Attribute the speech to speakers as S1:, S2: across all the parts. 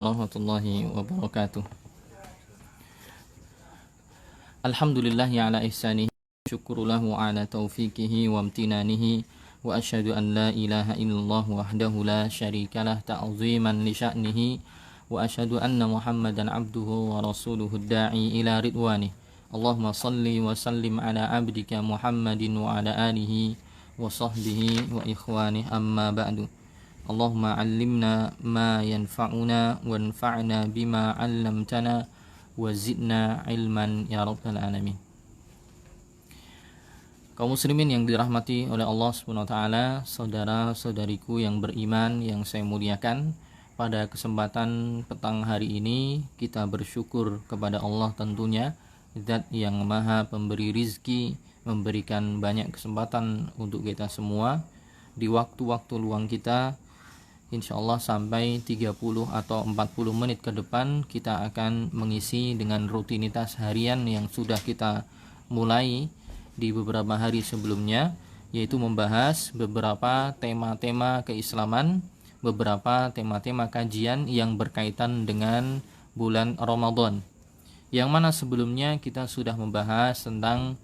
S1: Warahmatullahi wabarakatuh. Alhamdulillahi ala ihsanihi, syukuru lahu ala taufiqihi wa amtinanihi, wa asyhadu an la ilaha illallah wahdahu la syarikalah ta'ziman li sya'nihi, wa asyhadu anna Muhammadan abduhu wa rasuluhu da'i ila ridwanih. Allahumma salli wa sallim ala abdika Muhammadin wa ala alihi wa sahbihi wa ikhwanih, amma ba'du. Allahumma allimna ma yanfa'una wanfa'na bima 'allamtana wa zidna ilman ya rabbal alamin. Kaum muslimin yang dirahmati oleh Allah Subhanahu wa taala, saudara-saudariku yang beriman yang saya muliakan, pada kesempatan petang hari ini kita bersyukur kepada Allah tentunya, Zat yang Maha Pemberi rizki, memberikan banyak kesempatan untuk kita semua di waktu-waktu luang kita. InsyaAllah sampai 30 atau 40 menit ke depan kita akan mengisi dengan rutinitas harian yang sudah kita mulai di beberapa hari sebelumnya, yaitu membahas beberapa tema-tema keislaman, beberapa tema-tema kajian yang berkaitan dengan bulan Ramadan, yang mana sebelumnya kita sudah membahas tentang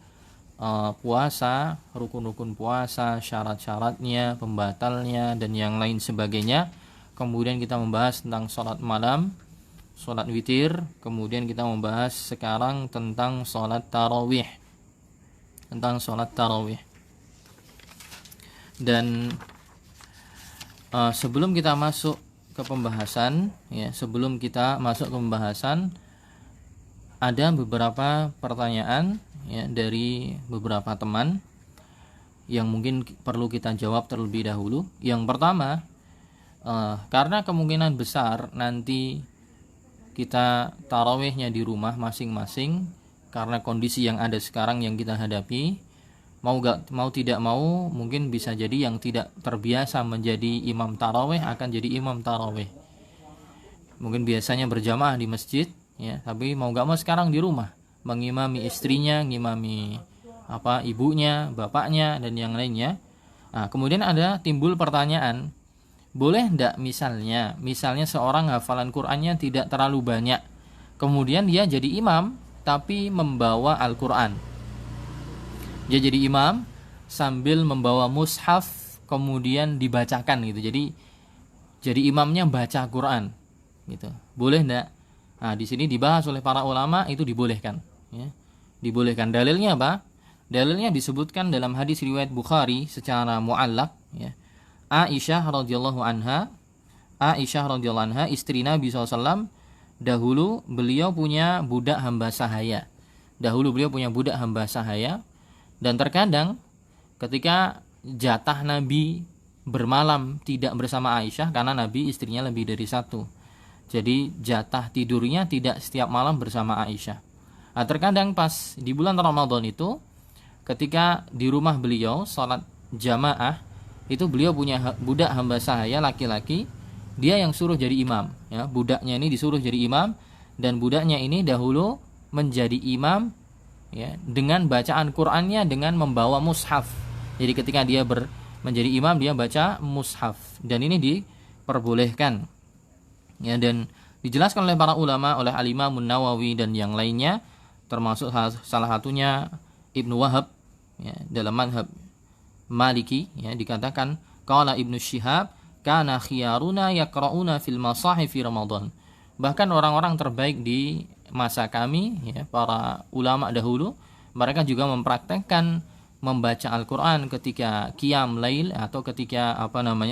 S1: puasa, rukun-rukun puasa, syarat-syaratnya, pembatalnya, dan yang lain sebagainya. Kemudian kita membahas tentang sholat malam, sholat witir. Kemudian kita membahas sekarang tentang sholat tarawih, dan sebelum kita masuk ke pembahasan, ada beberapa pertanyaan dari beberapa teman yang mungkin perlu kita jawab terlebih dahulu. Yang pertama, karena kemungkinan besar nanti kita tarawihnya di rumah masing-masing, karena kondisi yang ada sekarang yang kita hadapi, mau tidak mau mungkin bisa jadi yang tidak terbiasa menjadi imam tarawih akan jadi imam tarawih. Mungkin biasanya berjamaah di masjid, tapi mau gak mau sekarang di rumah, mengimami istrinya, ngimami ibunya, bapaknya, dan yang lainnya. Kemudian ada timbul pertanyaan, boleh ndak misalnya seorang hafalan Qur'annya tidak terlalu banyak, kemudian dia jadi imam tapi membawa Al-Qur'an. Dia jadi imam sambil membawa mushaf, kemudian dibacakan gitu. Jadi imamnya baca Qur'an gitu. Boleh ndak? Di sini dibahas oleh para ulama, itu dibolehkan. Dibolehkan. Dalilnya apa? Dalilnya disebutkan dalam hadis riwayat Bukhari secara mu'allaq. Aisyah radhiyallahu anha, istri Nabi SAW, dahulu beliau punya budak hamba sahaya. Dan terkadang ketika jatah Nabi bermalam tidak bersama Aisyah, karena Nabi istrinya lebih dari satu, jadi jatah tidurnya tidak setiap malam bersama Aisyah. Terkadang pas di bulan Ramadan itu, ketika di rumah beliau salat jamaah, itu beliau punya budak hamba sahaya laki-laki, dia yang suruh jadi imam. Budaknya ini disuruh jadi imam, dan budaknya ini dahulu menjadi imam dengan bacaan Qur'annya dengan membawa mushaf. Jadi ketika dia menjadi imam, dia baca mushaf, dan ini diperbolehkan. Dan dijelaskan oleh para ulama, oleh Al-Imam Nawawi dan yang lainnya, termasuk salah satunya Ibnu Wahab dalam mazhab Maliki, dikatakan qala Ibnu Syihab kana khiyaruna yaqrauna fil masahif fi Ramadan. Bahkan orang-orang terbaik di masa kami, para ulama dahulu, mereka juga mempraktekkan membaca Al-Qur'an ketika qiyam lail atau ketika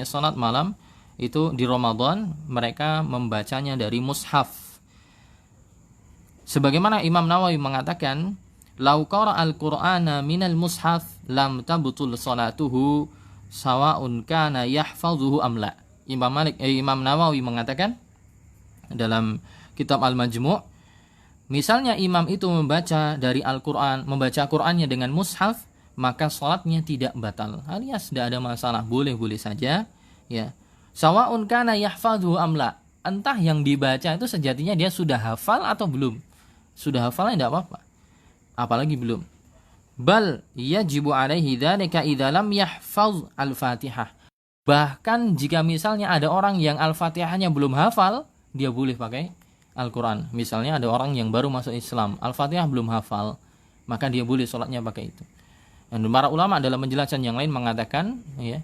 S1: salat malam. Itu di Ramadan mereka membacanya dari mushaf. Sebagaimana Imam Nawawi mengatakan, "Lau qara al-Qur'ana minal mushaf lam tabtul salatuhu sawa'un kana yahfazuhu am la." Imam Nawawi mengatakan dalam kitab Al-Majmu', misalnya imam itu membaca dari Al-Qur'an, membaca Qur'annya dengan mushaf, maka salatnya tidak batal, alias tidak ada masalah, boleh-boleh saja, Sawa'un kana yahfadhu amla, entah yang dibaca itu sejatinya dia sudah hafal atau belum. Sudah hafalnya tidak apa-apa, apalagi belum. Bal yajibu alaihi dzalika idza lam yahfaz al-Fatihah. Bahkan jika misalnya ada orang yang Al-Fatihahnya belum hafal, dia boleh pakai Al-Quran. Misalnya ada orang yang baru masuk Islam, Al-Fatihah belum hafal, maka dia boleh sholatnya pakai itu. Dan para ulama dalam penjelasan yang lain mengatakan, ya,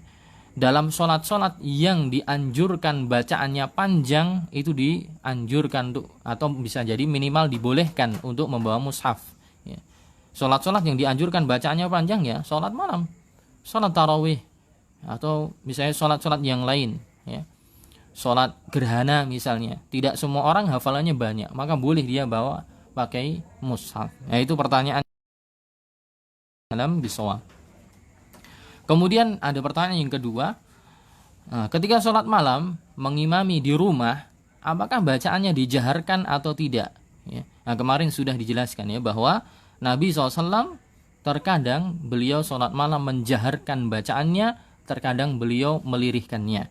S1: dalam sholat-sholat yang dianjurkan bacaannya panjang, itu dianjurkan untuk, atau bisa jadi minimal dibolehkan untuk membawa mushaf, ya. Sholat-sholat yang dianjurkan bacaannya panjang, ya sholat malam, sholat tarawih, atau misalnya sholat-sholat yang lain, ya, sholat gerhana misalnya, tidak semua orang hafalannya banyak, maka boleh dia bawa pakai mushaf. Nah, itu pertanyaan dalam bisawab. Kemudian ada pertanyaan yang kedua, ketika sholat malam mengimami di rumah, apakah bacaannya dijaharkan atau tidak? Ya. Nah, kemarin sudah dijelaskan, ya, bahwa Nabi SAW terkadang beliau sholat malam menjaharkan bacaannya, terkadang beliau melirihkannya.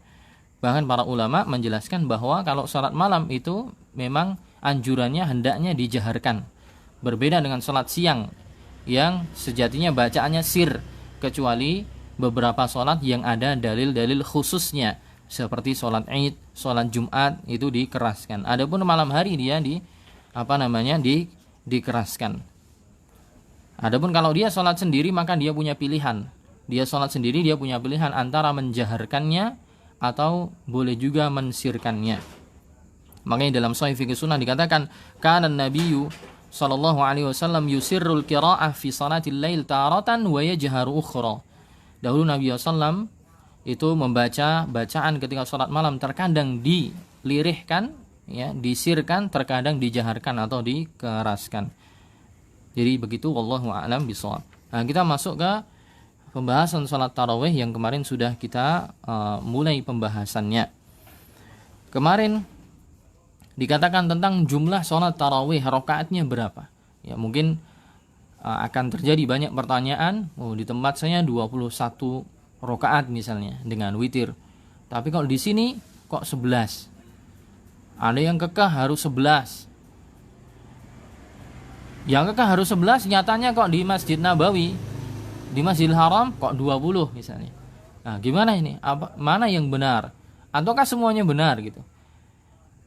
S1: Bahkan para ulama menjelaskan bahwa kalau sholat malam itu memang anjurannya hendaknya dijaharkan. Berbeda dengan sholat siang yang sejatinya bacaannya sir, kecuali beberapa sholat yang ada dalil-dalil khususnya, seperti sholat Id, sholat Jumat, itu dikeraskan. Adapun malam hari dia dikeraskan. Adapun kalau dia sholat sendiri, maka dia punya pilihan. Dia sholat sendiri, dia punya pilihan antara menjaharkannya atau boleh juga mensirkannya. Makanya dalam Sahih Fiqh Sunnah dikatakan, kana Nabiyyu sallallahu alaihi wasallam yusirrul qira'ah fi salatil lail taratan wa yajharu ukhra. Dahulu Nabi SAW itu membaca bacaan ketika sholat malam, terkadang dilirihkan, ya, disirkan, terkadang dijaharkan atau dikeraskan. Jadi begitu, wallahu a'lam bishawab. Nah, kita masuk ke pembahasan sholat tarawih yang kemarin sudah kita mulai pembahasannya. Kemarin dikatakan tentang jumlah sholat tarawih, rakaatnya berapa. Ya, mungkin akan terjadi banyak pertanyaan, di tempat saya 21 rakaat misalnya dengan witir. Tapi kalau di sini kok 11? Ada yang kekeh harus 11. Yang kekeh harus 11, nyatanya kok di Masjid Nabawi, di Masjidil Haram kok 20 misalnya. Nah, gimana ini? Mana yang benar? Ataukah semuanya benar gitu?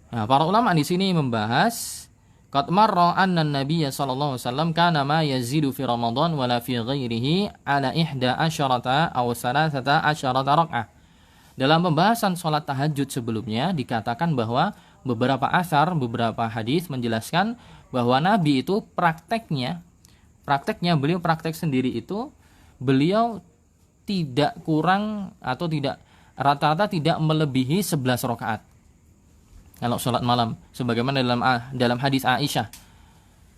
S1: Nah, para ulama di sini membahas, qad marra anna an-nabiy sallallahu alaihi wasallam kana ma yazidu fi Ramadan wala fi ghairihi ala 11 aw 13 rak'ah. Dalam pembahasan salat tahajud sebelumnya dikatakan bahwa beberapa asar, beberapa hadis menjelaskan bahwa Nabi itu prakteknya beliau praktek sendiri itu beliau tidak kurang atau tidak rata-rata tidak melebihi 11 rakaat. Kalau sholat malam, sebagaimana dalam hadis Aisyah,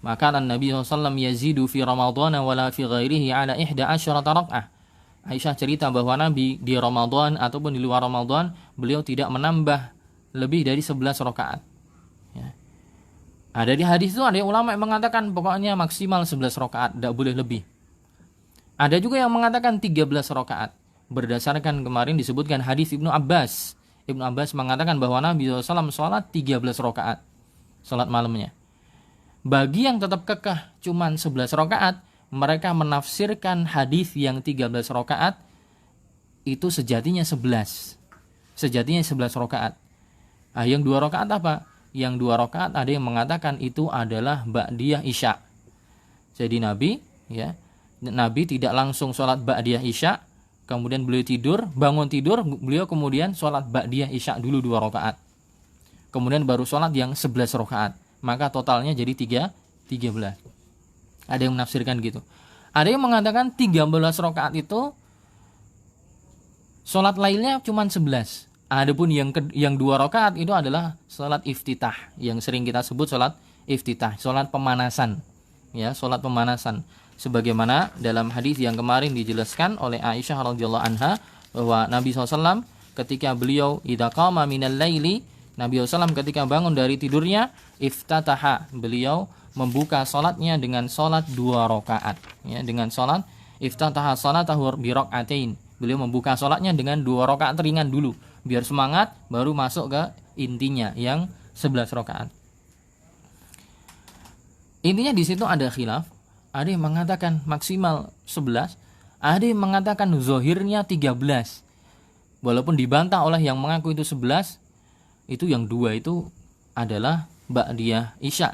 S1: maka Nabi SAW yazidu fi Ramadan wala fi ghairihi ala 11 rak'ah. Aisyah cerita bahwa Nabi di Ramadan ataupun di luar Ramadan beliau tidak menambah lebih dari 11 rakaat. Ya. Ada di hadis itu ada ulama yang mengatakan pokoknya maksimal 11 rakaat, tidak boleh lebih. Ada juga yang mengatakan 13 rakaat. Berdasarkan kemarin disebutkan hadis Ibnu Abbas. Ibnu Abbas mengatakan bahwa Nabi SAW sholat 13 rakaat sholat malamnya. Bagi yang tetap kekeh cuman 11 rakaat, mereka menafsirkan hadis yang 13 rakaat itu sejatinya 11. Sejatinya 11 rakaat. Nah, yang 2 rakaat apa? Yang 2 rakaat ada yang mengatakan itu adalah ba'diyah isya. Jadi Nabi tidak langsung sholat ba'diyah isya, kemudian beliau bangun tidur, beliau kemudian sholat ba'diyah isya dulu 2 rakaat. Kemudian baru sholat yang 11 rakaat. Maka totalnya jadi 13. Ada yang menafsirkan gitu. Ada yang mengatakan 13 rakaat itu sholat lainnya cuma 11. Adapun yang 2 rakaat itu adalah sholat iftitah, yang sering kita sebut sholat iftitah, sholat pemanasan. Ya, sholat pemanasan. Sebagaimana dalam hadis yang kemarin dijelaskan oleh Aisyah radhiyallahu anha bahwa Nabi SAW ketika beliau idza qama minal laili, Nabi SAW ketika bangun dari tidurnya, iftataha, beliau membuka salatnya dengan salat 2 rakaat, ya, dengan salat iftataha salatahu bi rak'atain. Beliau membuka salatnya dengan 2 rakaat ringan dulu, biar semangat, baru masuk ke intinya yang 11 rakaat. Intinya di situ ada khilaf. Ada yang mengatakan maksimal 11, ada yang mengatakan zohirnya 13. Walaupun dibantah oleh yang mengaku itu 11, itu yang 2 itu adalah ba'diyah isya,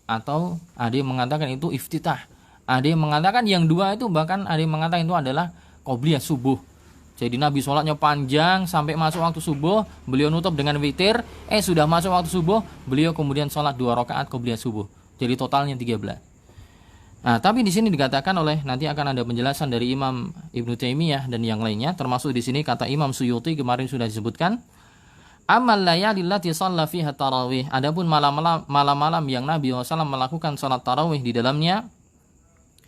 S1: atau ada yang mengatakan itu iftitah, ada yang mengatakan yang dua itu, bahkan ada yang mengatakan itu adalah qobliyah subuh. Jadi Nabi sholatnya panjang sampai masuk waktu subuh, beliau nutup dengan witir, sudah masuk waktu subuh, beliau kemudian sholat 2 rakaat qobliyah subuh. Jadi totalnya 13. Nah, tapi di sini dikatakan oleh, nanti akan ada penjelasan dari Imam Ibnu Taimiyah dan yang lainnya, termasuk di sini kata Imam Suyuti kemarin sudah disebutkan, amal layalil lati shalla fiha tarawih. Adapun malam-malam yang Nabi SAW melakukan salat tarawih di dalamnya,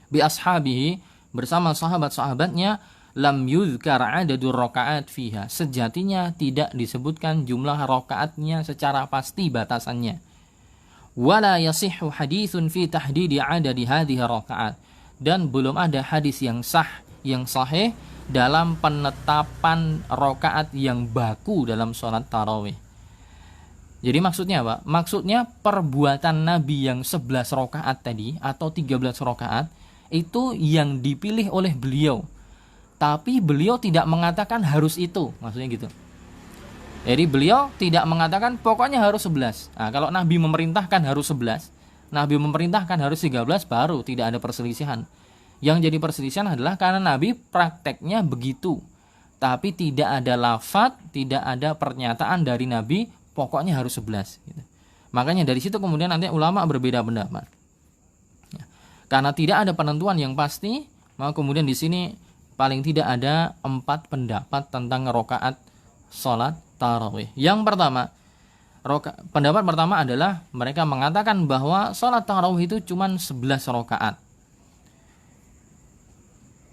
S1: bi ashabihi, bersama sahabat-sahabatnya, lam yuzkar adadur rakaat fiha. Sejatinya tidak disebutkan jumlah rakaatnya secara pasti batasannya. Wala yasihhu haditsun fi tahdidi adadi hadhihi rakaat. Dan belum ada hadis yang sah, yang sahih dalam penetapan rakaat yang baku dalam sholat tarawih. Jadi maksudnya apa? Maksudnya perbuatan Nabi yang 11 rakaat tadi atau 13 rakaat itu yang dipilih oleh beliau. Tapi beliau tidak mengatakan harus itu, maksudnya gitu. Jadi beliau tidak mengatakan pokoknya harus 11. Nah, kalau Nabi memerintahkan harus 11, Nabi memerintahkan harus 13, baru tidak ada perselisihan. Yang jadi perselisihan adalah karena Nabi prakteknya begitu, tapi tidak ada lafaz, tidak ada pernyataan dari Nabi pokoknya harus 11 gitu. Makanya dari situ kemudian nanti ulama berbeda pendapat. Ya. Karena tidak ada penentuan yang pasti, maka kemudian di sini paling tidak ada 4 pendapat tentang rakaat salat tarawih. Yang pertama, pendapat pertama adalah mereka mengatakan bahwa salat tarawih itu cuma 11 rakaat.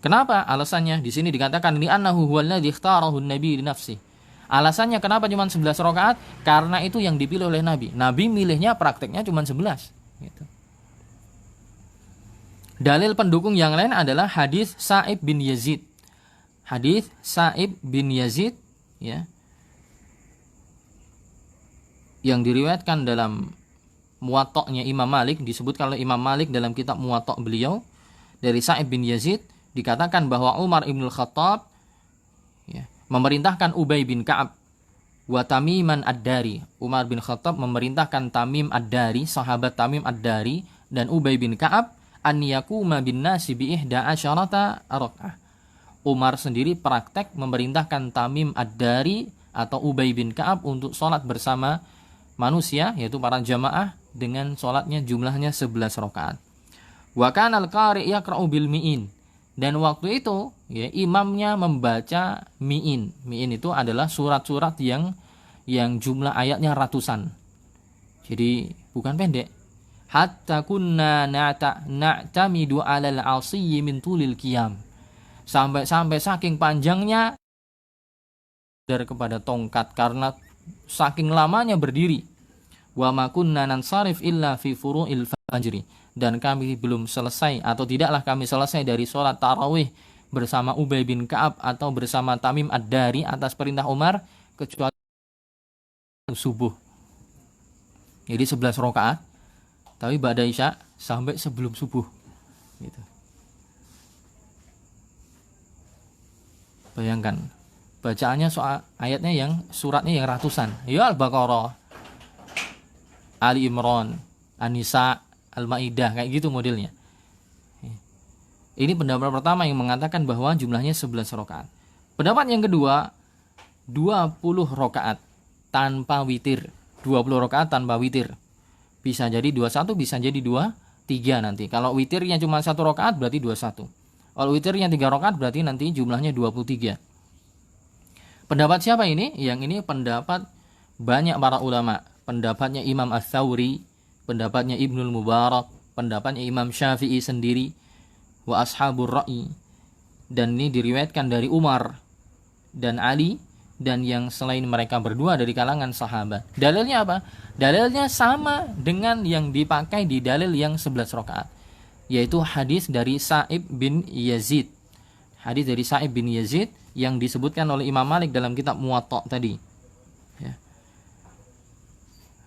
S1: Kenapa? Alasannya di sini dikatakan li annahu huwallazi ikhtarahu an-nabi li nafsi. Alasannya kenapa cuma 11 rakaat? Karena itu yang dipilih oleh Nabi. Nabi milihnya prakteknya cuma 11 gitu. Dalil pendukung yang lain adalah hadis Sa'ib bin Yazid. Hadis Sa'ib bin Yazid ya, yang diriwayatkan dalam Muwatta'nya Imam Malik, disebutkan oleh Imam Malik dalam kitab Muwatta' beliau dari Sa'ib bin Yazid, dikatakan bahwa Umar ibn Khattab ya, memerintahkan Ubay bin Ka'ab wa Tamiman ad-Dari. Umar bin Khattab memerintahkan Tamim ad-Dari, sahabat Tamim ad-Dari, dan Ubay bin Ka'ab an yakuma bin nasi bi ihda asyarata raka'ah. Umar sendiri praktek memerintahkan Tamim ad-Dari atau Ubay bin Ka'ab untuk sholat bersama manusia, yaitu para jamaah, dengan sholatnya jumlahnya 11 rakaat. Wa kana al-qari' yaqra'u bil mi'in. Dan waktu itu ya, imamnya membaca mi'in. Mi'in itu adalah surat-surat yang jumlah ayatnya ratusan. Jadi bukan pendek. Hatta kunna na'tamidu 'alal 'asiyyi min tulil qiyam. Sampai saking panjangnya dari kepada tongkat karena saking lamanya berdiri. Wa ma kunna nansarif illa fi furu'il fajri. Dan kami belum selesai atau tidaklah kami selesai dari sholat tarawih bersama Ubay bin Ka'ab atau bersama Tamim ad-Dari atas perintah Umar kecuali subuh. Jadi 11 rakaat tapi ba'da isya sampai sebelum subuh gitu. Bayangkan bacaannya soal ayatnya yang suratnya yang ratusan. Ya Al-Baqarah, Ali Imran, An-Nisa, Al-Maidah, kayak gitu modelnya. Ini pendapat pertama yang mengatakan bahwa jumlahnya 11 rakaat. Pendapat yang kedua, 20 rakaat tanpa witir. 20 rakaat tanpa witir. Bisa jadi 21, bisa jadi 23 nanti. Kalau witirnya cuma 1 rakaat berarti 21. Kalau witirnya 3 rakaat berarti nanti jumlahnya 23. Pendapat siapa ini? Yang ini pendapat banyak para ulama. Pendapatnya Imam Ats-Tsauri, pendapatnya Ibnul Mubarak, pendapatnya Imam Syafi'i sendiri, wa ashabur ra'i. Dan ini diriwayatkan dari Umar dan Ali dan yang selain mereka berdua dari kalangan sahabat. Dalilnya apa? Dalilnya sama dengan yang dipakai di dalil yang 11 rakaat, yaitu hadis dari Sa'ib bin Yazid. Hadis dari Sa'ib bin Yazid yang disebutkan oleh Imam Malik dalam kitab Muwatta' tadi. Ya.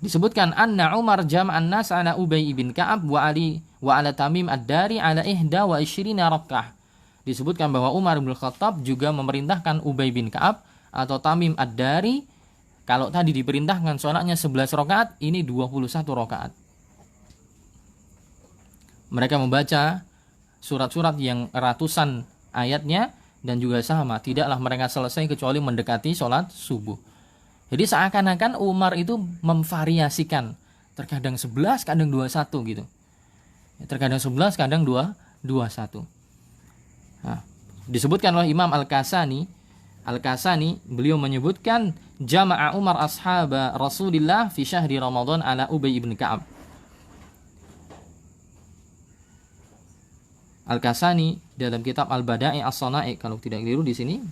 S1: Disebutkan anna Umar jama'an nas ala Ubay bin Ka'ab wa Ali wa ala Tamim ad-Dari ala ihda wa isyrina rak'ah. Disebutkan bahwa Umar bin Khattab juga memerintahkan Ubay bin Ka'ab atau Tamim ad-Dari Kalau tadi diperintahkan sholatnya 11 rakaat, ini 21 rakaat. Mereka membaca surat-surat yang ratusan ayatnya dan juga sama, tidaklah mereka selesai kecuali mendekati sholat subuh. Jadi seakan-akan Umar itu memvariasikan, terkadang 11, kadang 21 gitu. Terkadang 11, kadang 21. Nah, disebutkan oleh Imam Al-Kasani, beliau menyebutkan jama'a Umar ashaba Rasulillah fi syahri Ramadan ala Ubay ibn Ka'ab. Al-Kasani dalam kitab Al-Bada'i As-Sana'i, kalau tidak keliru di sini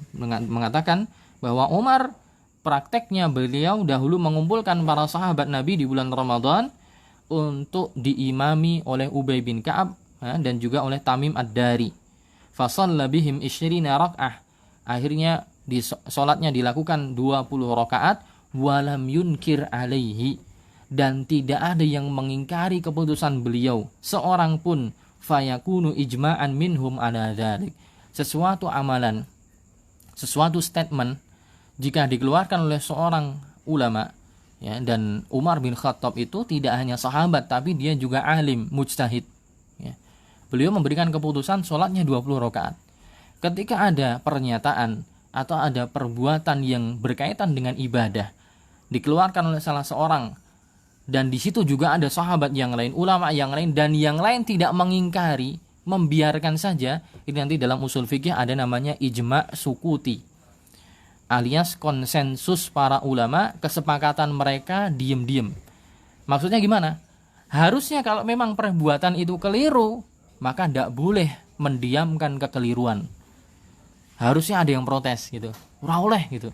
S1: mengatakan bahwa Umar prakteknya beliau dahulu mengumpulkan para sahabat Nabi di bulan Ramadan untuk diimami oleh Ubay bin Ka'ab dan juga oleh Tamim Ad-Dari. Fasalla bihim 20 rak'ah. Akhirnya salatnya dilakukan 20 rakaat, walam yunkir alaihi, dan tidak ada yang mengingkari keputusan beliau seorang pun. Fayakunu ijma'an minhum ala dzalik. Sesuatu amalan, sesuatu statement jika dikeluarkan oleh seorang ulama, ya, dan Umar bin Khattab itu tidak hanya sahabat tapi dia juga alim, mujtahid, ya. Beliau memberikan keputusan sholatnya 20 rakaat. Ketika ada pernyataan atau ada perbuatan yang berkaitan dengan ibadah dikeluarkan oleh salah seorang, dan di situ juga ada sahabat yang lain, ulama yang lain, dan yang lain tidak mengingkari, membiarkan saja, ini nanti dalam usul fikih ada namanya ijma' sukuti, alias konsensus para ulama, kesepakatan mereka diem-diem. Maksudnya gimana? Harusnya kalau memang perbuatan itu keliru, maka tidak boleh mendiamkan kekeliruan. Harusnya ada yang protes gitu, ora oleh gitu.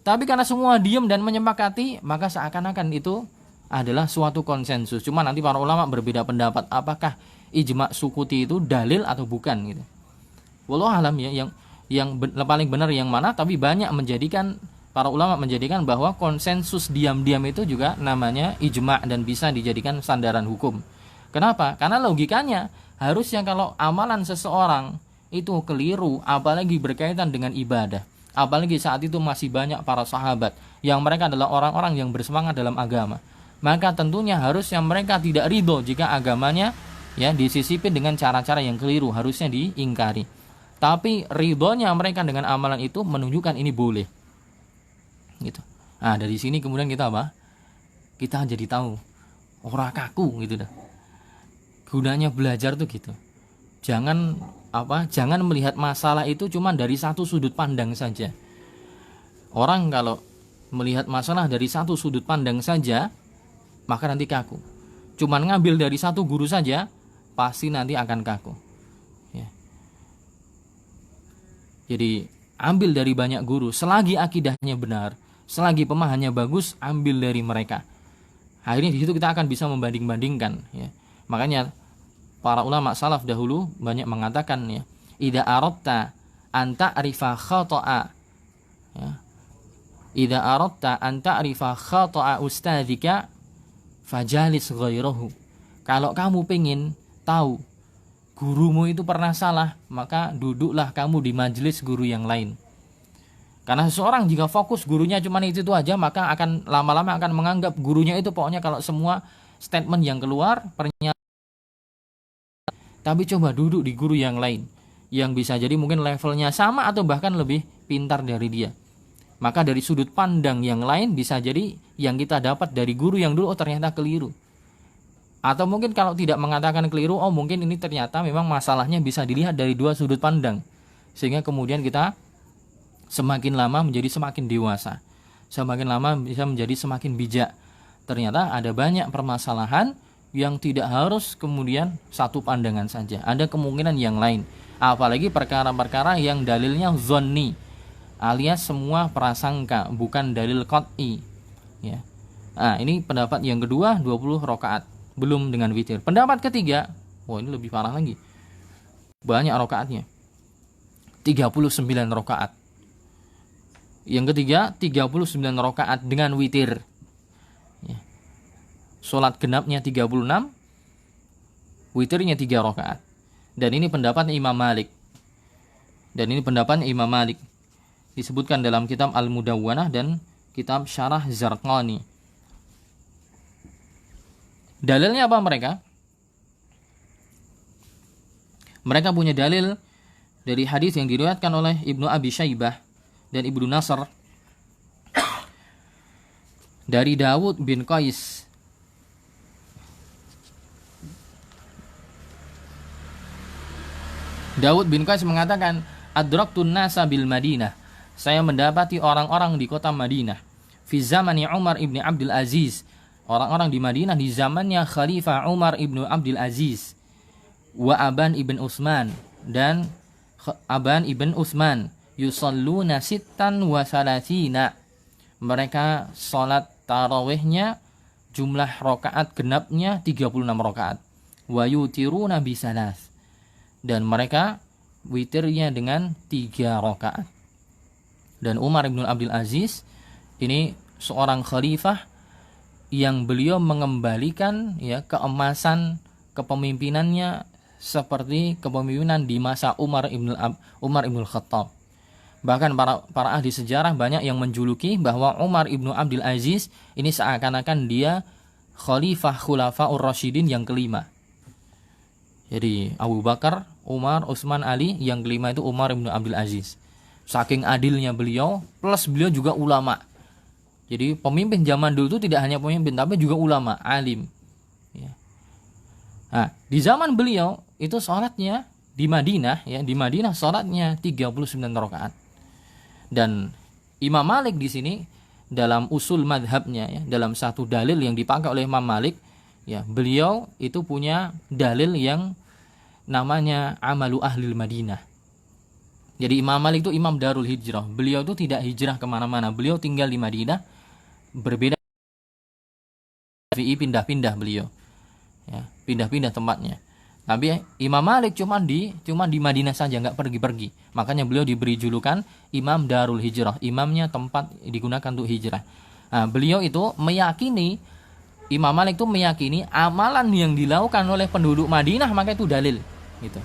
S1: Tapi karena semua diem dan menyepakati, maka seakan-akan itu adalah suatu konsensus. Cuma nanti para ulama berbeda pendapat apakah ijma' sukuti itu dalil atau bukan gitu. Wallahu alam, ya, yang paling benar yang mana, tapi banyak menjadikan para ulama menjadikan bahwa konsensus diam-diam itu juga namanya ijma' dan bisa dijadikan sandaran hukum. Kenapa? Karena logikanya harusnya kalau amalan seseorang itu keliru, apalagi berkaitan dengan ibadah, apalagi saat itu masih banyak para sahabat yang mereka adalah orang-orang yang bersemangat dalam agama, maka tentunya harusnya mereka tidak ridho jika agamanya, ya, disisipin dengan cara-cara yang keliru, harusnya diingkari. Tapi ridhonya mereka dengan amalan itu menunjukkan ini boleh, gitu. Nah, dari sini kemudian kita apa? Kita jadi tahu ora kaku gitu dah. Gunanya belajar tuh gitu. Jangan melihat masalah itu cuma dari satu sudut pandang saja. Orang kalau melihat masalah dari satu sudut pandang saja, maka nanti kaku. Cuman ngambil dari satu guru saja, pasti nanti akan kaku, ya. Jadi ambil dari banyak guru, selagi akidahnya benar, selagi pemahamannya bagus, ambil dari mereka. Akhirnya di situ kita akan bisa membanding-bandingkan, ya. Makanya para ulama salaf dahulu banyak mengatakan, ya, idza aradta an ta'rifa khata'a, ya, idza aradta an ta'rifa khata'a ustadzika fajalis ghairahu. Kalau kamu pengen tahu gurumu itu pernah salah, maka duduklah kamu di majelis guru yang lain. Karena seseorang jika fokus gurunya cuma itu aja, maka akan lama-lama akan menganggap gurunya itu pokoknya kalau semua statement yang keluar pernyataan. Tapi coba duduk di guru yang lain yang bisa jadi mungkin levelnya sama atau bahkan lebih pintar dari dia. Maka dari sudut pandang yang lain bisa jadi yang kita dapat dari guru yang dulu, oh ternyata keliru. Atau mungkin kalau tidak mengatakan keliru, oh mungkin ini ternyata memang masalahnya bisa dilihat dari dua sudut pandang. Sehingga kemudian kita semakin lama menjadi semakin dewasa, semakin lama bisa menjadi semakin bijak. Ternyata ada banyak permasalahan yang tidak harus kemudian satu pandangan saja. Ada kemungkinan yang lain. Apalagi perkara-perkara yang dalilnya zonni, alias semua prasangka, bukan dalil qat'i, ya. Nah, ini pendapat yang kedua, 20 rakaat, belum dengan witir. Pendapat ketiga, ini lebih parah lagi. Banyak rakaatnya. 39 rakaat. Yang ketiga, 39 rakaat dengan witir. Ya. Salat genapnya 36, witirnya 3 rakaat. Dan ini pendapatnya Imam Malik. Disebutkan dalam kitab Al-Mudawwanah dan kitab Syarah Zarqani. Dalilnya apa mereka? Mereka punya dalil dari hadis yang diriwayatkan oleh Ibnu Abi Syaibah dan Ibnu Nasr dari Dawud bin Qais. Dawud bin Qais mengatakan, "Adraktun nasa bil Madinah." Saya mendapati orang-orang di kota Madinah. Fi zamani Umar ibn Abdul Aziz. Orang-orang di Madinah di zamannya Khalifah Umar ibn Abdul Aziz. Wa Aban ibn Utsman, dan Aban ibn Utsman, yusalluna sittan wa salatina. Mereka salat tarawihnya jumlah rakaat genapnya 36 rakaat. Wa yutiruna bisalas, dan mereka witirnya dengan 3 rakaat. Dan Umar ibn Abdul Aziz ini seorang khalifah yang beliau mengembalikan ya keemasan kepemimpinannya seperti kepemimpinan di masa Umar ibn Khattab. Bahkan para ahli sejarah banyak yang menjuluki bahwa Umar ibn Abdul Aziz ini seakan-akan dia khalifah khulafaur rasyidin yang kelima. Jadi Abu Bakar, Umar, Utsman, Ali, yang kelima itu Umar ibn Abdul Aziz. Saking adilnya beliau, plus beliau juga ulama. Jadi pemimpin zaman dulu itu tidak hanya pemimpin, tapi juga ulama, alim. Ya. Nah, di zaman beliau itu sholatnya di Madinah, ya, di Madinah sholatnya 39 rakaat. Dan Imam Malik di sini dalam usul madhabnya, ya, dalam satu dalil yang dipakai oleh Imam Malik, ya, beliau itu punya dalil yang namanya amalu ahlil Madinah. Jadi Imam Malik itu imam Darul Hijrah. Beliau itu tidak hijrah kemana-mana. Beliau tinggal di Madinah. Berbeda pindah-pindah beliau, ya, pindah-pindah tempatnya. Tapi Imam Malik cuma di Madinah saja, nggak pergi-pergi. Makanya beliau diberi julukan Imam Darul Hijrah, imamnya tempat digunakan untuk hijrah. Nah, beliau itu meyakini, Imam Malik itu meyakini amalan yang dilakukan oleh penduduk Madinah maka itu dalil, gitu.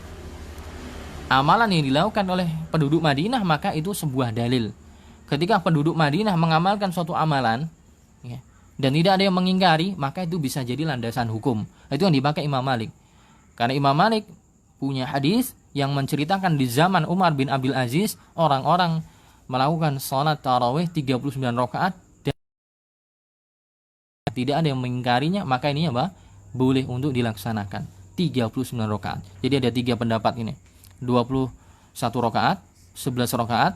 S1: Amalan yang dilakukan oleh penduduk Madinah maka itu sebuah dalil. Ketika penduduk Madinah mengamalkan suatu amalan, ya, dan tidak ada yang mengingkari, maka itu bisa jadi landasan hukum. Itu yang dipakai Imam Malik. Karena Imam Malik punya hadis yang menceritakan di zaman Umar bin Abdul Aziz, orang-orang melakukan sholat tarawih 39 rakaat dan tidak ada yang mengingkarinya, maka ini apa? Boleh untuk dilaksanakan 39 rakaat. Jadi ada 3 pendapat ini. 21 rakaat, 11 rakaat,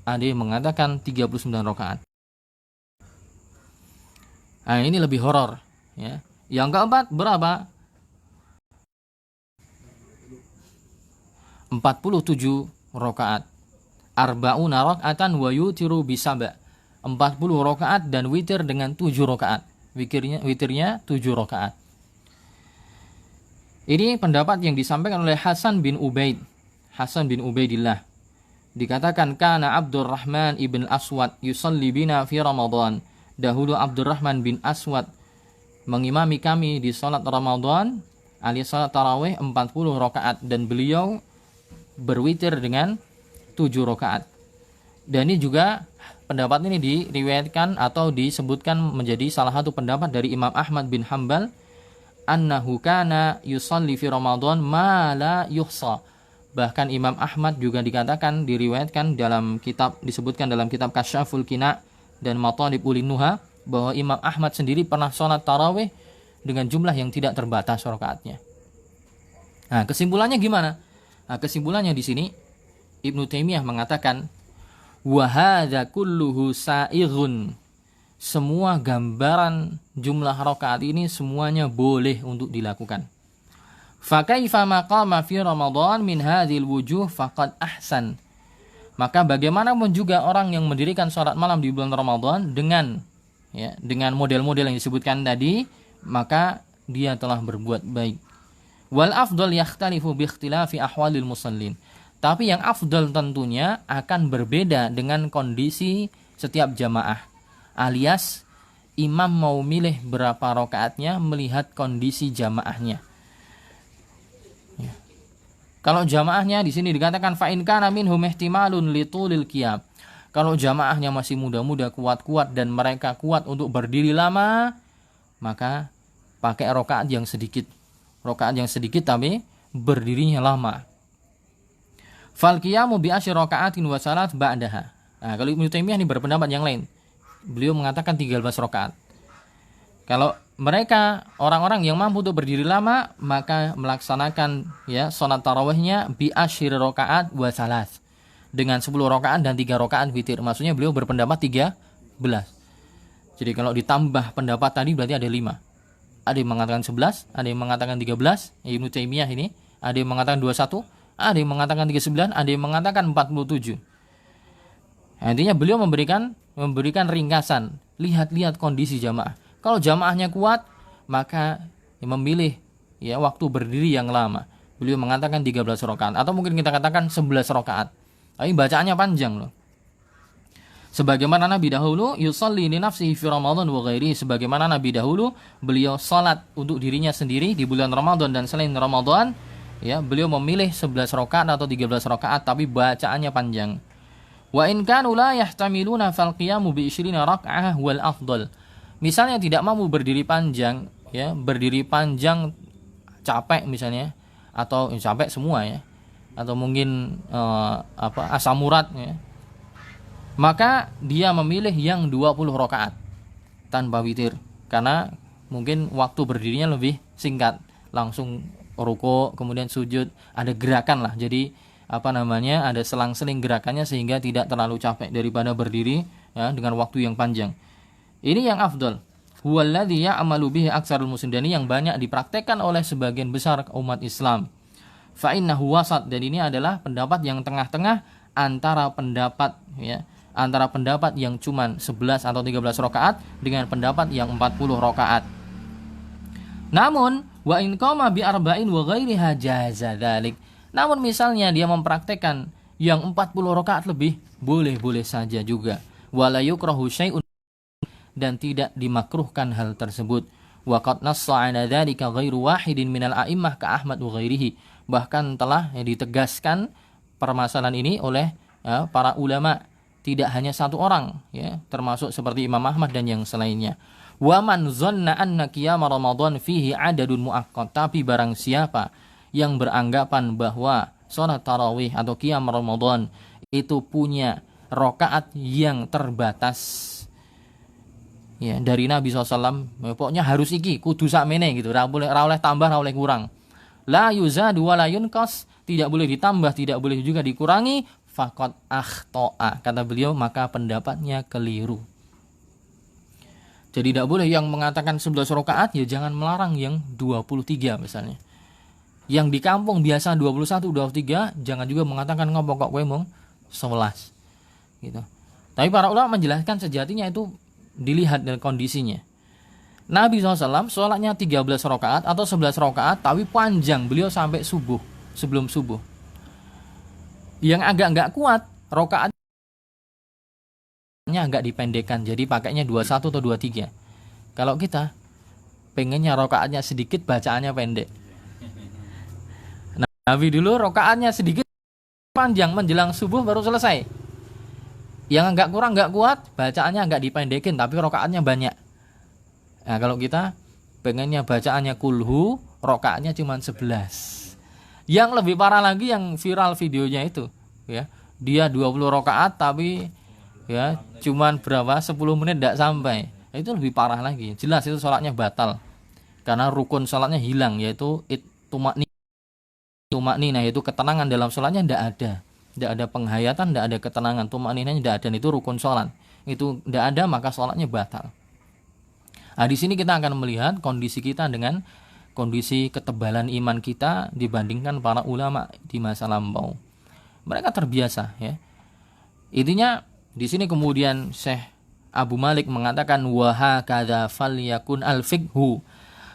S1: ada yang mengatakan 39 rakaat. Nah, ini lebih horor, ya. Yang keempat berapa? 47 rakaat. Arba'una raka'atan wa yutiru bisaba. 40 rakaat dan witir dengan 7 rakaat. Witirnya 7 rakaat. Ini pendapat yang disampaikan oleh Hasan bin Ubaidillah. Dikatakan kana Abdurrahman ibn Aswad yusalli bina fi Ramadan. Dahulu Abdurrahman bin Aswad mengimami kami di salat Ramadan, alias salat tarawih 40 rakaat, dan beliau berwitir dengan 7 rakaat. Dan ini juga pendapat ini diriwayatkan atau disebutkan menjadi salah satu pendapat dari Imam Ahmad bin Hanbal, annahu kana yusalli fi Ramadan ma la yuhsa. Bahkan Imam Ahmad juga dikatakan diriwayatkan dalam kitab, disebutkan dalam kitab Kasyaful Qina dan Matalib Ulin Nuha, bahwa Imam Ahmad sendiri pernah sholat tarawih dengan jumlah yang tidak terbatas rakaatnya. Nah, kesimpulannya gimana? Nah, kesimpulannya di sini Ibnu Taimiyah mengatakan, wa hadza kulluhu sa'ighun. Semua gambaran jumlah rakaat ini semuanya boleh untuk dilakukan. Fakaifa maqama fi Ramadan min hadhil wujuh faqad ahsan. Maka bagaimanapun juga orang yang mendirikan salat malam di bulan Ramadan dengan model-model yang disebutkan tadi, maka dia telah berbuat baik. Wal afdal yakhtalifu bi ikhtilafi ahwalil musallin. Tapi yang afdal tentunya akan berbeda dengan kondisi setiap jamaah. Alias imam mau milih berapa rakaatnya melihat kondisi jamaahnya. Kalau jamaahnya di sini dikatakan fa in kana minhum ihtimalun litulil qiyam. Kalau jamaahnya masih muda-muda, kuat-kuat, dan mereka kuat untuk berdiri lama, maka pakai rokaat yang sedikit. Rokaat yang sedikit tapi berdirinya lama. Fal qiyamu bi asyri raka'atin wa salat ba'daha. Nah, kalau Ibnu Taimiyah ini berpendapat yang lain. Beliau mengatakan 13 rakaat. Kalau mereka orang-orang yang mampu untuk berdiri lama, maka melaksanakan ya salat tarawihnya bi asyri rakaat wa salat. Dengan 10 rakaat dan 3 rakaat witir. Maksudnya beliau berpendapat 13. Jadi kalau ditambah pendapat tadi berarti ada 5. Ada yang mengatakan 11, ada yang mengatakan 13, Ibnu Taimiyah ini, ada yang mengatakan 21, ada yang mengatakan 39, ada yang mengatakan 47. Intinya beliau memberikan ringkasan, lihat-lihat kondisi jamaah. Kalau jamaahnya kuat, maka memilih ya waktu berdiri yang lama. Beliau mengatakan 13 rakaat atau mungkin kita katakan 11 rakaat. Tapi bacaannya panjang loh. Sebagaimana Nabi dahulu yusalli li nafsihi fi Ramadan wa ghairihi, sebagaimana Nabi dahulu beliau salat untuk dirinya sendiri di bulan Ramadan dan selain Ramadan, ya, beliau memilih 11 rakaat atau 13 rakaat tapi bacaannya panjang. Wa in kanu la yahtamiluna fal qiyamu bi 20 rakaah wal afdal. Misalnya tidak mampu berdiri panjang, ya, berdiri panjang capek misalnya atau capek semua ya. Atau mungkin asam urat ya. Maka dia memilih yang 20 rakaat tanpa witir karena mungkin waktu berdirinya lebih singkat, langsung ruku kemudian sujud, ada gerakan lah, jadi ada selang-seling gerakannya sehingga tidak terlalu capek daripada berdiri ya dengan waktu yang panjang. Ini yang afdal, huwallazi ya'malu bihi aktsarul muslimin, yang banyak dipraktekkan oleh sebagian besar umat Islam. Fa innahu wasat, dan ini adalah pendapat yang tengah-tengah antara pendapat yang cuman 11 atau 13 rakaat dengan pendapat yang 40 rakaat. Namun wa in qama bi arba'in wa ghairiha jaza dzalik. Namun misalnya dia mempraktekkan yang 40 rakaat lebih, boleh-boleh saja juga. Wala yukrahu syai'un, dan tidak dimakruhkan hal tersebut. Wa qad nassa 'ala dzalika ghairu wahidin minal a'immah ka Ahmad wa ghairihi. Bahkan telah ditegaskan permasalahan ini oleh para ulama. Tidak hanya satu orang ya, termasuk seperti Imam Ahmad dan yang selainnya. Wa man dhanna anna qiyam Ramadan fihi adadun muaqqat, tapi barang siapa yang beranggapan bahwa salat tarawih atau qiyam Ramadan itu punya rakaat yang terbatas ya dari Nabi SAW, pokoknya harus iki kudu sakmene gitu, ora oleh tambah, ora oleh kurang. La yuzadu wa la yunqas, tidak boleh ditambah, tidak boleh juga dikurangi. Faqad akhta'a, kata beliau, maka pendapatnya keliru. Jadi tidak boleh yang mengatakan 11 rakaat, ya jangan melarang yang 23 misalnya. Yang di kampung biasa 21, 23, jangan juga mengatakan ngopo kok kowe mung 11. Gitu. Tapi para ulama menjelaskan sejatinya itu dilihat dari kondisinya. Nabi SAW sholatnya 13 rakaat atau 11 rakaat, tapi panjang, beliau sampai subuh, sebelum subuh. Yang agak nggak kuat, rakaatnya agak dipendekkan, jadi pakainya 21 atau 23. Kalau kita pengennya rakaatnya sedikit, bacaannya pendek. Nah, Nabi dulu rakaatnya sedikit, panjang, menjelang subuh baru selesai. Yang agak kurang, nggak kuat, bacaannya agak dipendekin, tapi rakaatnya banyak. Nah, kalau kita pengennya bacaannya kulhu, rakaatnya cuma 11. Yang lebih parah lagi yang viral videonya itu ya, dia 20 rakaat tapi ya cuman berapa 10 menit tidak sampai. Itu lebih parah lagi. Jelas itu sholatnya batal karena rukun sholatnya hilang, yaitu tumakninah, yaitu ketenangan dalam sholatnya tidak ada penghayatan, tidak ada ketenangan, tumakninahnya tidak ada, dan itu rukun sholat. Itu tidak ada, maka sholatnya batal. Nah, di sini kita akan melihat kondisi kita dengan kondisi ketebalan iman kita dibandingkan para ulama di masa lampau. Mereka terbiasa ya. Intinya di sini kemudian Syekh Abu Malik mengatakan wa hakadza falyakun al-fiqhu.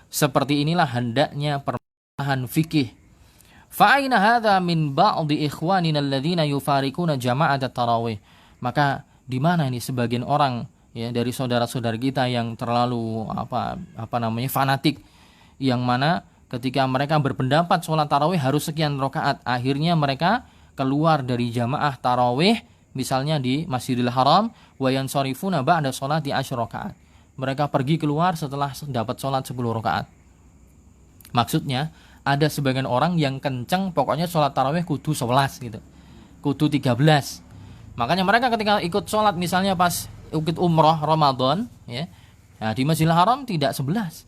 S1: Seperti inilah hendaknya permasalahan fikih. Fa aina hadza min ba'dhi ikhwanina alladziina yufariquna jama'at at-tarawih. Maka di mana ini sebagian orang ya dari saudara-saudara kita yang terlalu fanatik, yang mana ketika mereka berpendapat sholat tarawih harus sekian rakaat, akhirnya mereka keluar dari jamaah tarawih misalnya di Masjidil Haram, wa yansarifuna ba'da sholati 10 rakaat. Mereka pergi keluar setelah dapat sholat 10 rakaat. Maksudnya ada sebagian orang yang kenceng, pokoknya sholat tarawih kudu 11 gitu, kudu 13. Makanya mereka ketika ikut sholat misalnya pas ikut umroh Ramadan ya, nah di Masjidil Haram tidak 11,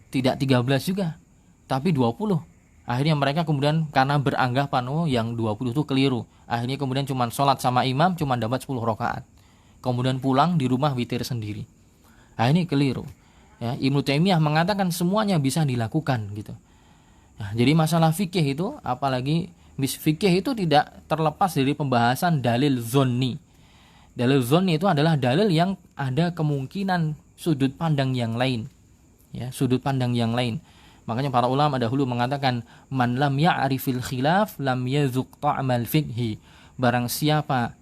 S1: tidak 13 juga, tapi 20. Akhirnya mereka kemudian karena beranggapan yang 20 itu keliru, akhirnya kemudian cuma sholat sama imam cuma dapat 10 rakaat, kemudian pulang di rumah witir sendiri. Nah ini keliru ya. Ibnu Taimiyah mengatakan semuanya bisa dilakukan gitu. Nah, jadi masalah fikih itu, apalagi fikih itu tidak terlepas dari pembahasan dalil zonni. Dalil zonni itu adalah dalil yang ada kemungkinan sudut pandang yang lain ya, sudut pandang yang lain. Makanya para ulama dahulu mengatakan man lam ya'rifil khilaf lam yazuq ta'mal fiqhi. Barang siapa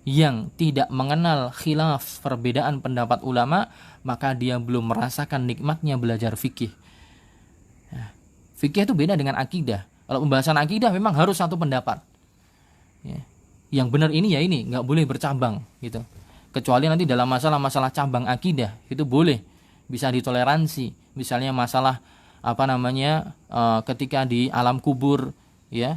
S1: yang tidak mengenal khilaf, perbedaan pendapat ulama, maka dia belum merasakan nikmatnya belajar fikih. Nah, fikih itu beda dengan akidah. Kalau pembahasan akidah memang harus satu pendapat ya. Yang benar ini ya ini, nggak boleh bercabang gitu. Kecuali nanti dalam masalah-masalah cabang akidah itu boleh, bisa ditoleransi. Misalnya masalah ketika di alam kubur ya,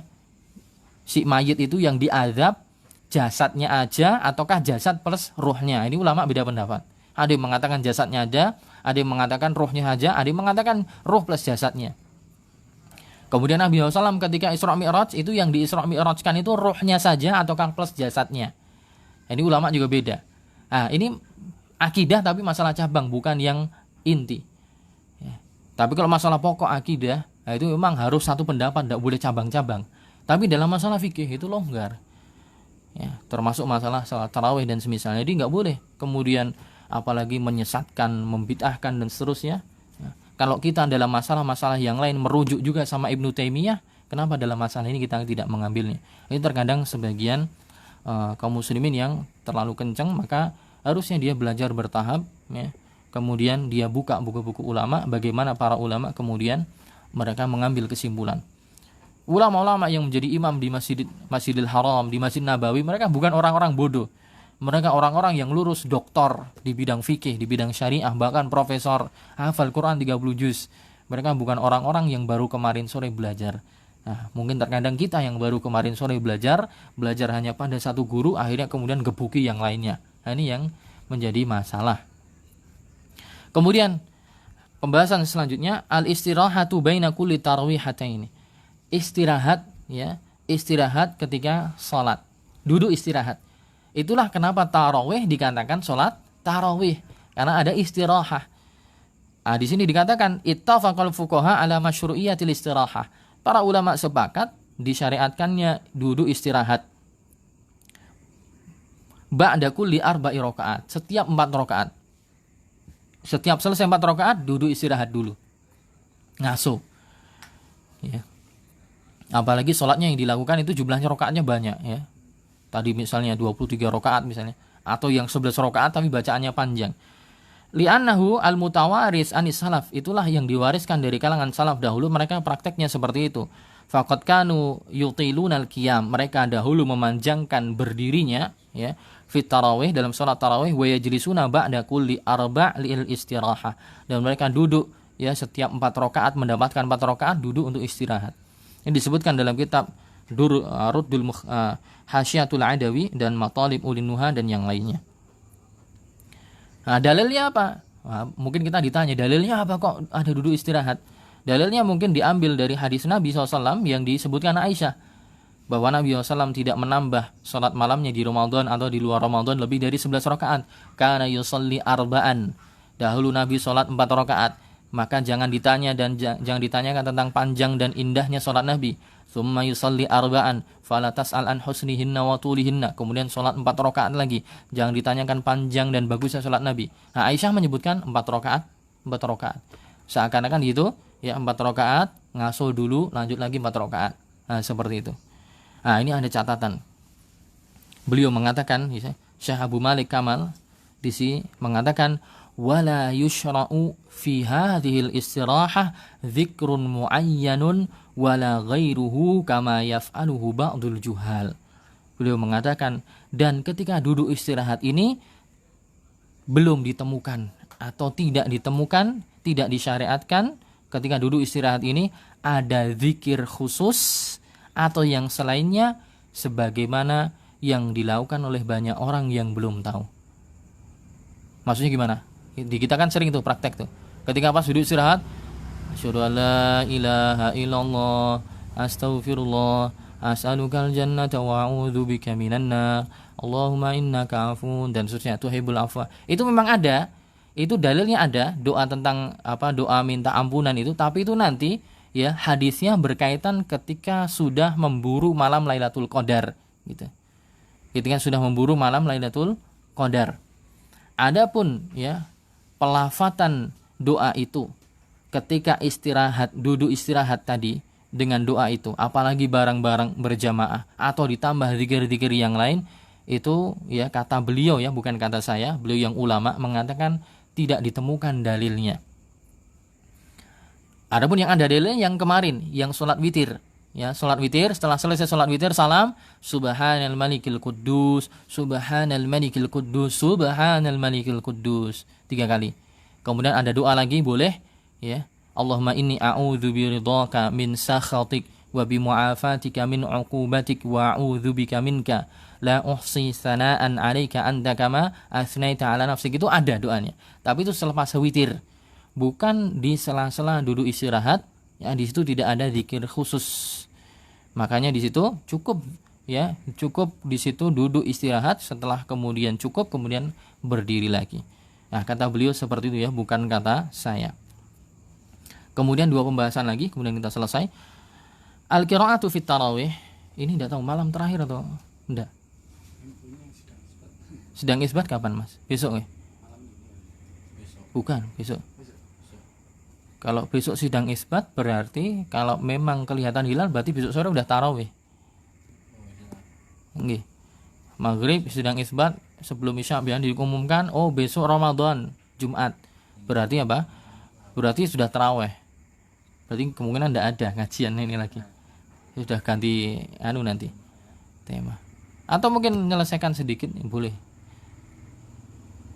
S1: si mayit itu yang diazab jasadnya aja ataukah jasad plus ruhnya. Ini ulama beda pendapat. Ada yang mengatakan jasadnya ada yang mengatakan ruhnya aja, ada yang mengatakan ruh plus jasadnya. Kemudian Nabi SAW ketika Isra Mi'raj itu yang di Isra Mi'rajkan itu ruhnya saja ataukah plus jasadnya. Ini ulama juga beda. Nah, ini akidah tapi masalah cabang, bukan yang inti ya. Tapi kalau masalah pokok akidah, nah itu memang harus satu pendapat, tidak boleh cabang-cabang. Tapi dalam masalah fikih itu longgar ya, termasuk masalah salat tarawih dan semisalnya. Jadi nggak boleh kemudian apalagi menyesatkan, membid'ahkan dan seterusnya ya. Kalau kita dalam masalah-masalah yang lain merujuk juga sama Ibnu Taimiyah, kenapa dalam masalah ini kita tidak mengambilnya? Ini terkadang sebagian kaum muslimin yang terlalu kencang, maka harusnya dia belajar bertahap ya. Kemudian dia buka buku-buku ulama, bagaimana para ulama kemudian mereka mengambil kesimpulan. Ulama-ulama yang menjadi imam di Masjidil Haram, di Masjid Nabawi, mereka bukan orang-orang bodoh. Mereka orang-orang yang lurus, doktor di bidang fikih, di bidang syariah, bahkan profesor, hafal Quran 30 juz. Mereka bukan orang-orang yang baru kemarin sore belajar. Nah, mungkin terkadang kita yang baru kemarin sore belajar hanya pada satu guru, akhirnya kemudian gebuki yang lainnya. Nah, ini yang menjadi masalah. Kemudian pembahasan selanjutnya al-istirahatu baina kulli tarawihataini. Istirahat ya, istirahat ketika sholat, duduk istirahat. Itulah kenapa tarawih dikatakan sholat tarawih, karena ada istirahah. Di sini dikatakan ittafaqal fuqaha ala masyru'iyatil istirahah. Para ulama sepakat disyariatkannya duduk istirahat. Ba'da kulli arba'i rakaat, setiap 4 rakaat. Setiap selesai 4 rakaat duduk istirahat dulu. Ngaso. Ya. Apalagi sholatnya yang dilakukan itu jumlahnya rakaatnya banyak ya. Tadi misalnya 23 rakaat misalnya, atau yang 11 rakaat tapi bacaannya panjang. Li'annahu al-mutawaris anis salaf, itulah yang diwariskan dari kalangan salaf dahulu, mereka prakteknya seperti itu. Faqad kanu yutilunal qiyam, mereka dahulu memanjangkan berdirinya ya, fit tarawih, dalam salat tarawih, wa yajlisuna ba'da kulli arba' lil istirahah, dan mereka duduk ya setiap 4 rakaat, mendapatkan 4 rakaat duduk untuk istirahat. Ini disebutkan dalam kitab Ruddul Hasyiatul Adawi dan Matalib Ulin Nuha dan yang lainnya. Nah, dalilnya apa? Nah, mungkin kita ditanya, dalilnya apa kok ada duduk istirahat? Dalilnya mungkin diambil dari hadis Nabi SAW yang disebutkan Aisyah, bahwa Nabi SAW tidak menambah sholat malamnya di Ramadan atau di luar Ramadan lebih dari 11 rakaat. Kana yusalli arba'an. Dahulu Nabi sholat 4 rakaat. Maka jangan ditanya dan jangan ditanyakan tentang panjang dan indahnya sholat Nabi. Tsumma yusalli arba'an fala tas'al an husnihinna wa tulihinna. Kemudian sholat 4 rakaat lagi. Jangan ditanyakan panjang dan bagusnya sholat Nabi. Nah, Aisyah menyebutkan 4 rakaat. Seakan-akan gitu, ya 4 rakaat, ngaso dulu, lanjut lagi 4 rakaat. Nah, seperti itu. Nah, ini ada catatan. Beliau mengatakan, Syekh Abu Malik Kamal di sini mengatakan, wala yushra'u fi hadhil istirahah dzikrun muayyanun wala ghairuhu kama yaf'aluhu ba'dul juhal. Beliau mengatakan, dan ketika duduk istirahat ini belum ditemukan atau tidak ditemukan, tidak disyariatkan ketika duduk istirahat ini ada zikir khusus atau yang selainnya sebagaimana yang dilakukan oleh banyak orang yang belum tahu. Maksudnya gimana? Di kita kan sering tuh praktek tuh. Ketika pas duduk istirahat, asyhadu an la ilaha illallah, astaghfirullah, as'alukal jannata wa a'udzubika minan nar, Allahumma innaka afuwun, dan seterusnya, tuhibbul afwa. Itu memang ada. Itu dalilnya ada, doa tentang doa minta ampunan itu, tapi itu nanti ya hadisnya berkaitan ketika sudah memburu malam Lailatul Qadar gitu. Ketika sudah memburu malam Lailatul Qadar. Adapun ya pelafatan doa itu ketika istirahat, duduk istirahat tadi dengan doa itu, apalagi bareng-bareng berjamaah atau ditambah zikir-zikir yang lain, itu ya kata beliau ya, bukan kata saya, beliau yang ulama mengatakan tidak ditemukan dalilnya. Adapun yang ada dalilnya yang kemarin, yang sholat witir. Ya, sholat witir, setelah selesai sholat witir, salam, subhanal malikil quddus, subhanal malikil quddus, subhanal malikil quddus, 3 kali. Kemudian ada doa lagi, boleh, ya. Allahumma inni a'udzu biridhaka min sakhatik wa bi mu'afatika min 'uqubatik wa a'udzu bika minka la uhsi tsana'an 'alaika anta kama asnaita 'ala nafsik. Itu ada doanya. Tapi itu selepas witir. Bukan di sela-sela duduk istirahat, ya di situ tidak ada zikir khusus. Makanya di situ cukup di situ duduk istirahat, setelah kemudian cukup kemudian berdiri lagi. Nah, kata beliau seperti itu ya, bukan kata saya. Kemudian 2 pembahasan lagi, kemudian kita selesai. Al-qira'atu fit tarawih. Ini enggak tahu malam terakhir atau enggak. Sedang isbat kapan, Mas? Besok ya? Bukan, besok. Kalau besok sidang isbat berarti kalau memang kelihatan hilal berarti besok sore udah tarawih. Nggih. Maghrib sidang isbat, sebelum isya biar diumumkan, oh besok Ramadan, Jumat. Berarti apa? Berarti sudah tarawih. Berarti kemungkinan tidak ada ngajian ini lagi. Sudah ganti nanti tema. Atau mungkin menyelesaikan sedikit boleh.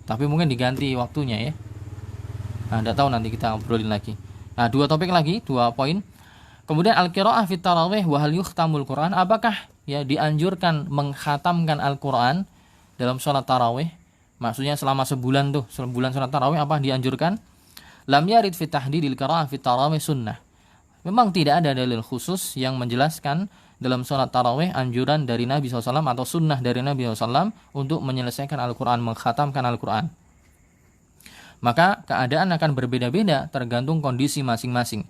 S1: Tapi mungkin diganti waktunya ya. Nah, tidak tahu, nanti kita obrolin lagi. Nah, 2 topik lagi, 2 poin. Kemudian al-qiraah fit tarawih wa hal yukhtamul Quran. Apakah ya dianjurkan mengkhatamkan Al-Quran dalam sholat tarawih? Maksudnya selama sebulan sholat tarawih apa dianjurkan? Lam yarid fit tahdidil qiraah fit tarawih sunnah. Memang tidak ada dalil khusus yang menjelaskan dalam sholat tarawih anjuran dari Nabi SAW atau sunnah dari Nabi SAW untuk menyelesaikan Al-Quran, mengkhatamkan Al-Quran. Maka keadaan akan berbeda-beda tergantung kondisi masing-masing.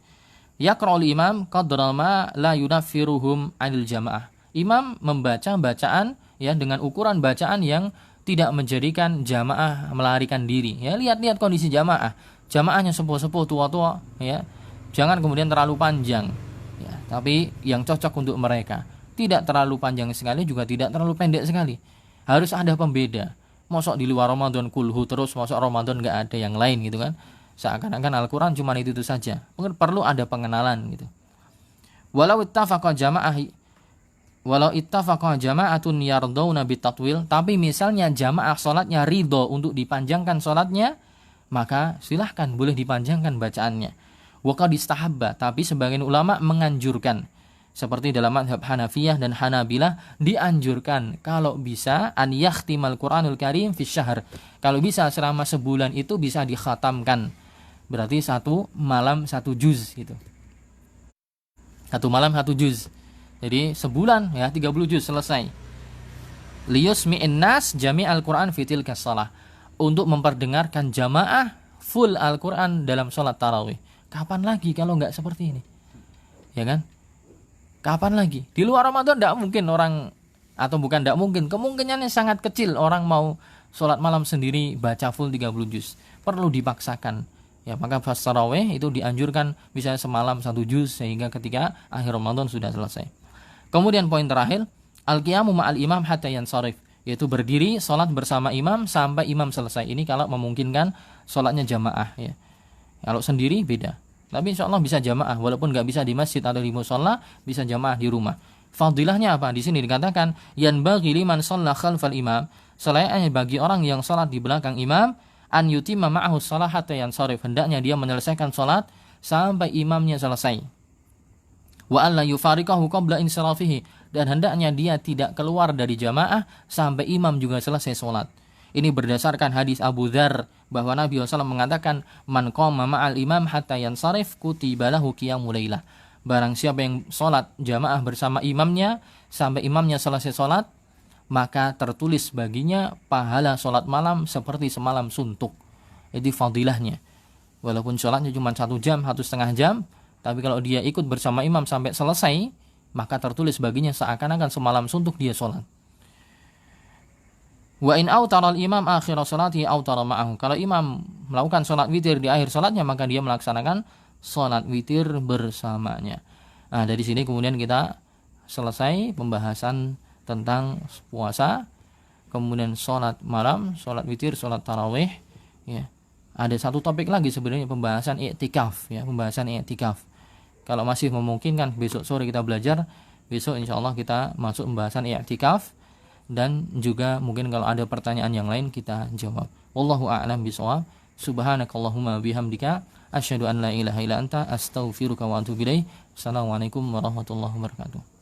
S1: Yaqra'ul imam qadra ma la yunaffiruhum 'anil jamaah. Imam membaca bacaan ya dengan ukuran bacaan yang tidak menjadikan jamaah melarikan diri. Ya, lihat-lihat kondisi jamaah. Jamaahnya sepuh-sepuh, tua-tua, ya. Jangan kemudian terlalu panjang. Ya, tapi yang cocok untuk mereka. Tidak terlalu panjang sekali, juga tidak terlalu pendek sekali. Harus ada pembeda. Mosok di luar Ramadan kulhu terus, mosok Ramadan enggak ada yang lain gitu kan. Seakan-akan Al-Quran cuma itu saja. Mungkin perlu ada pengenalan gitu. Walau ittafaqa jama'atun yardawna bitatwil, tapi misalnya jamaah salatnya ridho untuk dipanjangkan salatnya, maka silahkan boleh dipanjangkan bacaannya. Wa qad istahabba, tapi sebagian ulama menganjurkan. Seperti dalam mazhab Hanafiyah dan Hanabilah dianjurkan kalau bisa an yakhtimal Qur'anul Karim fi syahr. Kalau bisa selama sebulan itu bisa dikhatamkan. Berarti 1 malam 1 juz gitu. 1 malam 1 juz. Jadi sebulan ya 30 juz selesai. Liyusmi'in nas jami'al Qur'an fi tilka shalah. Untuk memperdengarkan jamaah full Al-Qur'an dalam salat tarawih. Kapan lagi kalau enggak seperti ini? Ya kan? Kapan lagi? Di luar Ramadan tidak mungkin orang, atau bukan tidak mungkin, kemungkinannya sangat kecil orang mau sholat malam sendiri baca full 30 juz. Perlu dipaksakan. Ya, maka pas tarawih itu dianjurkan misalnya semalam 1 juz sehingga ketika akhir Ramadan sudah selesai. Kemudian poin terakhir, al-qiyamu ma'al imam hatta yansarif, yaitu berdiri sholat bersama imam sampai imam selesai. Ini kalau memungkinkan sholatnya jamaah ya. Kalau sendiri beda. Tapi insya Allah bisa jamaah, walaupun nggak bisa di masjid atau di musola, bisa jamaah di rumah. Fadilahnya apa? Di sini dikatakan yanbaghi liman shalla khalfal imam, selayaknya bagi orang yang salat di belakang imam, an yutimma ma'ahu shalah hatta yansharif, hendaknya dia menyelesaikan salat sampai imamnya selesai. Wa alla yufariqahu qabla insirafihi, dan hendaknya dia tidak keluar dari jamaah sampai imam juga selesai salat. Ini berdasarkan hadis Abu Dzar bahwa Nabi SAW mengatakan man qama ma'al imam hatta yansharif kutiba lahu qiyamul lailah. Barang siapa yang sholat jamaah bersama imamnya sampai imamnya selesai sholat, maka tertulis baginya pahala sholat malam seperti semalam suntuk. Itu fadilahnya. Walaupun sholatnya cuma 1 jam, 1,5 jam, tapi kalau dia ikut bersama imam sampai selesai, maka tertulis baginya seakan-akan semalam suntuk dia sholat. Wa in autara al-imam akhir sholati autara ma'ahu. Kalau imam melakukan sholat witir di akhir sholatnya, maka dia melaksanakan sholat witir bersamanya. Nah, dari sini kemudian kita selesai pembahasan tentang puasa, kemudian sholat malam, sholat witir, sholat tarawih. Ya, ada satu topik lagi sebenarnya, pembahasan i'tikaf. Ya, pembahasan i'tikaf. Kalau masih memungkinkan besok sore kita belajar, besok insya Allah kita masuk pembahasan i'tikaf, dan juga mungkin kalau ada pertanyaan yang lain kita jawab. Wallahu a'lam bishawab. Subhanakallahumma bihamdika asyhadu an la ilaha illa anta astaghfiruka wa atubu ilaik. Assalamualaikum warahmatullahi wabarakatuh.